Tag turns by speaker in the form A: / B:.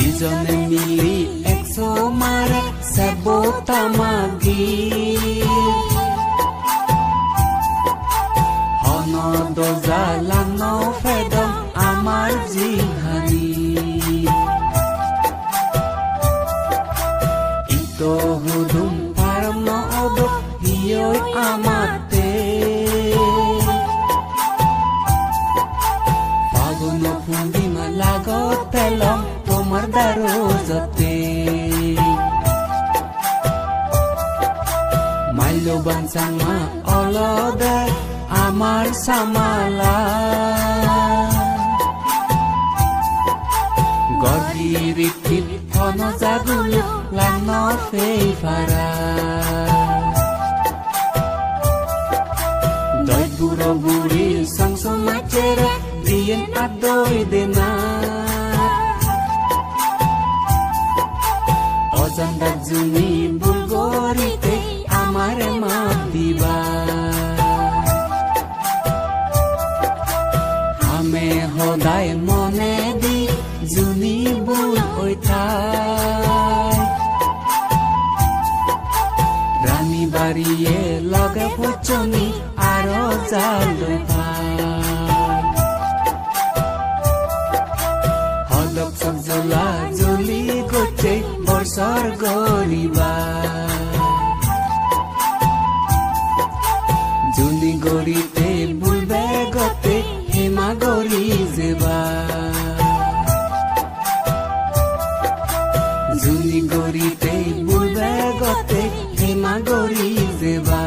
A: ইজনে মিলি 100 মাৰে চেবতা মাগি হনদ জালান ফেদম আমাৰ জিহানি ইটো হুদুম পাৰম নদ হিয়ৈ আমাতে ফাগুন পূৰ্ণিমা লাগতে লম তোমাৰ দাৰোজতে মাল্যবান চাংমা অলদে আমাৰ সামালা গৰিৰিত হন জাগুল লান ফেইফাৰা দই বুঢ়ো বুঢ়ী সংসো মাছেৰে দিয়েন আদৈ দেনা অজান্দাত জুনি বুলগৰিতে আমাৰে মাত দিবা আমি সদায় মনে দি জুনি বুল হৈ থাই ৰাণী বাৰীয়ে লগে ফুচনি আৰু জাল হদক চক জ্বলা জ্বলি গোটেই বছৰ গৰিবা জুনি গৰিতে বুলবে গতে হেমা গৰি যেবা জুনি গৰিতে বুলবে গতে হেমা গৰি যেবা